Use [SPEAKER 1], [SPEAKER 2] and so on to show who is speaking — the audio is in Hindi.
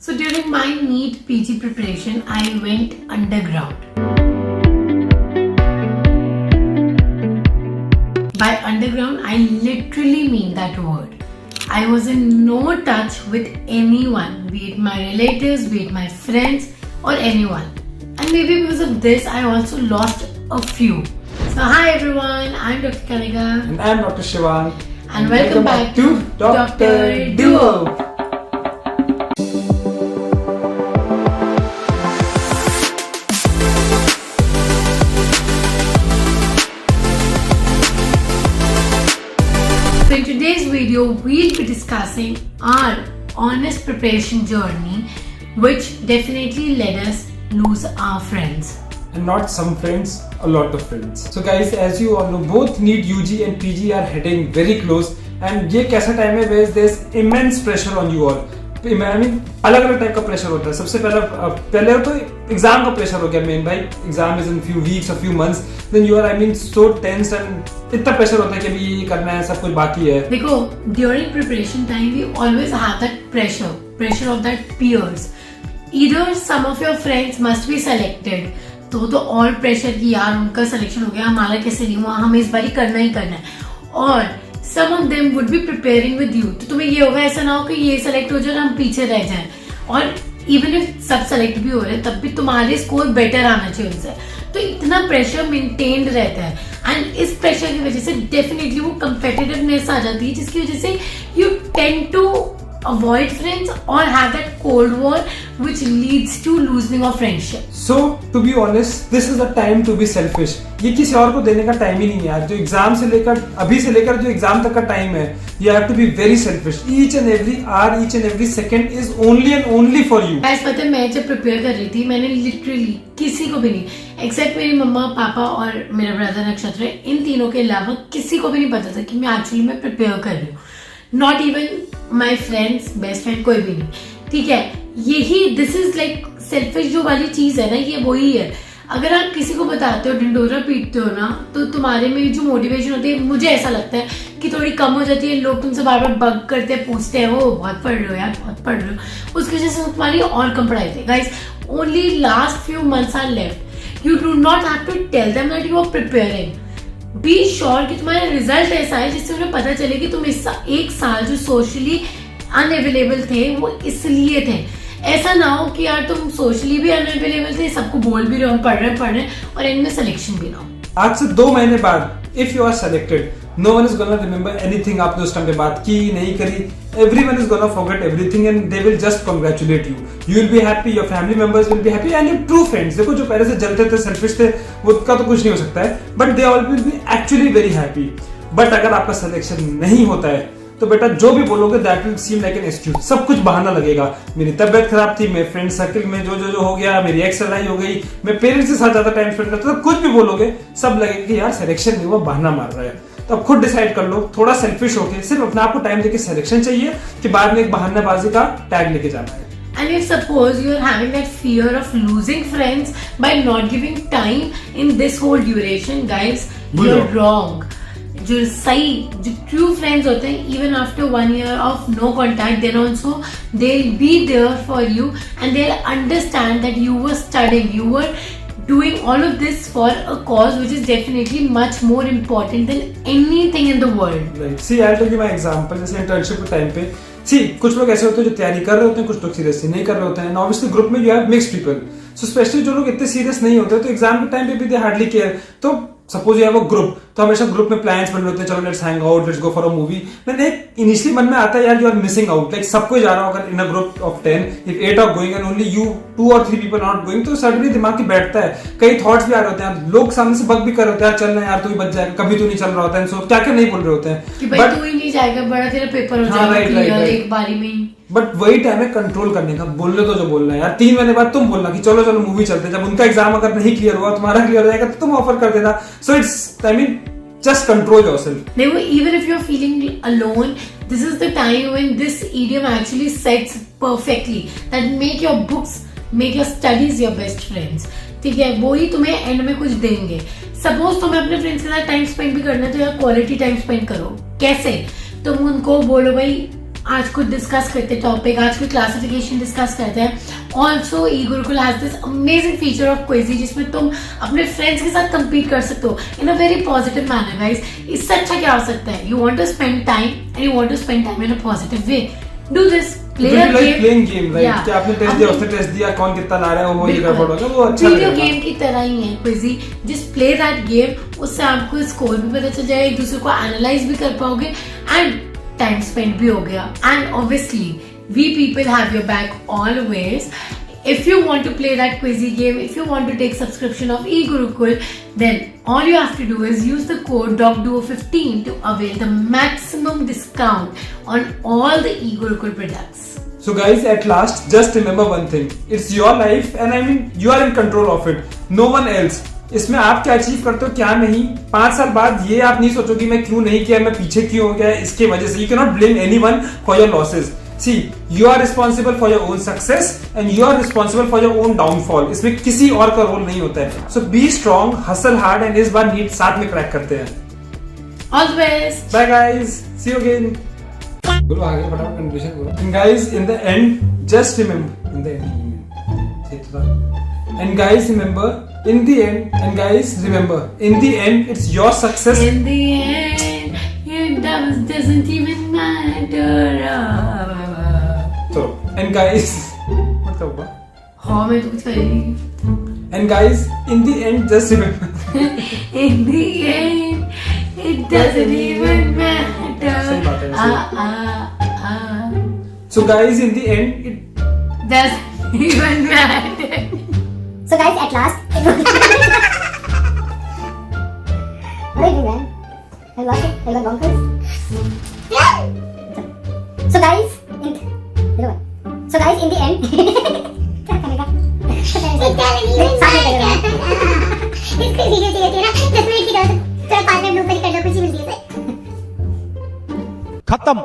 [SPEAKER 1] So during my NEET PG preparation, I went underground. By underground, I literally mean that word. I was in no touch with anyone, be it my relatives, be it my friends, or anyone. And maybe because of this, I also lost a few. So hi everyone, I'm Dr. Kanika.
[SPEAKER 2] And I'm Dr. Shivan.
[SPEAKER 1] And welcome back to Dr. Duo. So in today's video, we'll be discussing our honest preparation journey, which definitely led us lose our friends.
[SPEAKER 2] And not some friends, a lot of friends. So guys, as you all know, both NEET UG and PG are heading very close. And ये कैसा टाइम है where there's immense pressure on you all. I mean, अलग अलग टाइप का प्रेशर होता है. सबसे पहले तो एग्जाम का प्रेशर हो गया मेन भाई. Exam is in few weeks or few months. Then you are, I mean, so tense and इतना प्रेशर होता है कि अभी ये करना है, सब कुछ बाकी है.
[SPEAKER 1] देखो, during preparation time we always have that pressure of that peers. Either some of your friends must be selected. तो और प्रेशर की यार उनका सिलेक्शन हो गया, हमारा कैसे नहीं हुआ, हमें इस बार ही करना है. और some of them would be preparing with you. तो तुम्हें ये होगा, ऐसा ना हो कि ये सेलेक्ट हो जाए और हम पीछे रह जाएं. और इवन इफ सब सेलेक्ट भी हो रहे हैं तब भी तुम्हारे स्कोर बेटर आना चाहिए उनसे. तो इतना प्रेशर मेंटेन्ड रहता है. एंड इस प्रेशर की वजह से डेफिनेटली वो कंपेटिटिवनेस आ जाती है, जिसकी वजह से you tend to avoid friends or have that cold war which leads to losing of friendship.
[SPEAKER 2] So to be honest, this is the time to be selfish. ये किसी और को देने का टाइम ही नहीं है यार. जो एग्जाम से लेकर अभी से लेकर जो एग्जाम तक का टाइम है, you have to be very selfish. Each and every hour, each and every second is only and only for you.
[SPEAKER 1] Guys, पता है मैं जब प्रिपेयर कर रही थी, मैंने लिटरली किसी को भी नहीं, एक्सेप्ट मेरी मम्मा, पापा और मेरा ब्रदर नक्षत्र, इन तीनों के अलावा किसी को भी नहीं पता था कि मैं एक्चुअली में प्रिपेयर कर रही हूँ. Not even my friends, best friend, कोई भी नहीं. ठीक है, यही दिस इज लाइक सेल्फिश जो वाली चीज है ना, ये वही है. अगर आप किसी को बताते हो, ढिंडोरा पीटते हो ना, तो तुम्हारे में जो मोटिवेशन होती है, मुझे ऐसा लगता है कि थोड़ी कम हो जाती है. लोग तुमसे बार बार बग करते हैं, पूछते हैं, वो बहुत पढ़ रहे हो यार, बहुत पढ़ रहे हो, उसकी वजह से तुम्हारी और कम पढ़ाई थी. Guys, only last few months are left. You do not have to tell them that you are preparing. Be sure कि तुम्हारा रिजल्ट ऐसा है जिससे उन्हें पता चले कि तुम इस एक साल जो सोशली अनअवेलेबल थे वो इसलिए थे. ऐसा ना हो कि यार तुम सोशली भी अनअवेलेबल थे, सबको बोल भी रहे हो, पढ़ रहे और इनमें सिलेक्शन भी ना हो.
[SPEAKER 2] आज से 2 महीने बाद if you are selected, no one is gonna remember anything आपने उस टाइम पे बात की नहीं करी. Everyone is gonna forget everything and they will just congratulate you. You will be happy, your family members will be happy and your true friends. देखो जो पहले से जलते थे, सेल्फिश थे, वो का तो कुछ नहीं हो सकता है, but they all will be actually very happy. But अगर आपका सिलेक्शन नहीं होता है तो बेटा जो भी बोलोगे that will seem like an excuse. सब कुछ बहाना लगेगा. मेरी तबियत खराब थी, मेरे फ्रेंड सर्कल में जो हो गया, मेरी एक्स लड़ाई हो गई, मैं पेरेंट्स के साथ ज्यादा टाइम स्पेंड करता था, कुछ भी बोलोगे सब लगेगा कि यार सिलेक्शन नहीं हुआ, बहाना मार रहा है. तो अब खुद डिसाइड कर लो, थोड़ा सेल्फिश होके सिर्फ अपने आप को टाइम देके सिलेक्शन चाहिए कि बाद में एक बहानाबाजी का टैग लेके जाना है.
[SPEAKER 1] And if suppose you are having that fear of losing friends by not giving time in this whole duration, guys, you're wrong. जो सही, जो true friends होते हैं, even after 1 year of no contact, then also they'll be there for you and they'll understand that you were studying, you were doing all of this for a cause which is definitely much more important than anything in the world.
[SPEAKER 2] Right. See, I'll tell you my example. जैसे internship के टाइम पे, see, कुछ लोग ऐसे होते हैं जो तैयारी कर रहे होते हैं, कुछ लोग सीरियसली नहीं कर रहे होते हैं. And obviously ग्रुप में you have mixed people. So especially जो लोग इतने सीरियस नहीं होते तो एग्जाम के टाइम पे भी they hardly care. तो suppose you have a group, तो हमेशा ग्रुप में प्लान्स बन रहे होते हैं, चलो let's hang out, let's go for a movie. मैंने एक इनिशियली मन में आता है यार you are missing out, like सबको जा रहा होगा in a group of 10, if 8 are going and only you 2 or 3 people not going, तो सडनली दिमाग की बैठता है. कई थॉट्स भी आ रहे होते हैं, लोग सामने से बग भी कर रहे होते हैं, चल रहे यार तू ही बच जाएगा, कभी तू नहीं चल रहा होता है, सो क्या क्या नहीं बोल रहे होते हैं
[SPEAKER 1] कि भाई तू ही नहीं जाएगा, बड़ा तेरा पेपर हो जाएगा एक बारी में.
[SPEAKER 2] बट वही टाइम है कंट्रोल करने का. बोलने तो जो बोलना है यार, 3 महीने बाद तुम बोलना कि चलो चलो मूवी चलते हैं. जब उनका एग्जाम अगर नहीं क्लियर हुआ, तुम्हारा क्लियर हो जाएगा, तो तुम ऑफर कर देना. So it's, I mean, just control yourself.
[SPEAKER 1] Even if you're feeling alone, this is the time when this idiom actually sets perfectly that make your books, make your studies your best friends. ठीक है, वो ही तुम्हें एंड में कुछ देंगे. सपोज तुम्हें अपने फ्रेंड्स के साथ टाइम स्पेंड भी करना है तो यार क्वालिटी टाइम स्पेंड करो. कैसे? तुम उनको बोलो भाई आज कुछ डिस्कस करते टॉपिक, आज कोई क्लासिफिकेशन डिस्कस करते हैं. Also e Gurukul has this amazing feature of quizzy जिसमें तुम अपने फ्रेंड्स के साथ compete कर सकते हो in a very positive manner guys. इससे अच्छा क्या हो सकता है? You want to spend time and you want to spend time in a positive way. Do this.
[SPEAKER 2] Playing game right कि आपने टेस्ट दिया, उसने टेस्ट दिया, कौन कितना ला रहा है वो ये गड़बड़ होगा, वो अच्छा
[SPEAKER 1] वीडियो
[SPEAKER 2] लगेगा.
[SPEAKER 1] गेम की तरह ही है क्विज़ी. जस्ट प्ले दैट गेम, उससे आपको स्कोर भी पता चल जाएगा, एक दूसरे को एनालाइज भी कर पाओगे एंड टाइम स्पेंड भी हो गया. And obviously we people have your back always. If you want to play that quizzy game, if you want to take subscription of eGurukul, then all you have to do is use the code DOCDUO15 to avail the maximum discount on all the eGurukul products.
[SPEAKER 2] So guys, at last, just remember one thing. It's your life and I mean, you are in control of it. No one else. इसमें आप क्या अचीव करते हो क्या नहीं, 5 साल बाद ये आप नहीं सोचोगे मैं क्यों नहीं किया, मैं पीछे क्यों हो गया, इसके वजह से. You cannot blame anyone for your losses. See, you are responsible for your own success and you are responsible for your own downfall. इसमें किसी और का रोल नहीं होता है. So be strong, hustle hard and इस बार नीट साथ में क्रैक करते हैं.
[SPEAKER 1] All the best.
[SPEAKER 2] Bye guys, see you again. बोलो आगे फटाफट कंक्लूजन बोलो. And guys, in the end, just remember. In the end, say तो. And guys, remember. In the end, and guys, remember. In the end, it's your success.
[SPEAKER 1] In the end, it doesn't even matter.
[SPEAKER 2] So, and guys, what the fuck?
[SPEAKER 1] हाँ मैं तो कुछ करेगी.
[SPEAKER 2] And guys, in the end, just remember.
[SPEAKER 1] In the end, it doesn't even matter.
[SPEAKER 2] सही बात है. So guys, in the end, it
[SPEAKER 1] doesn't even matter.
[SPEAKER 3] So guys, at last, what are you doing, man? Have you lost it? Have you got bonkers? So guys, in the end, क्या करेगा? इसको वीडियो चाहिए थी ना, 10 मिनट की जरूरत, 5 मिनट ब्लूपर कर दो, खुशी मिलती है.
[SPEAKER 4] खत्म.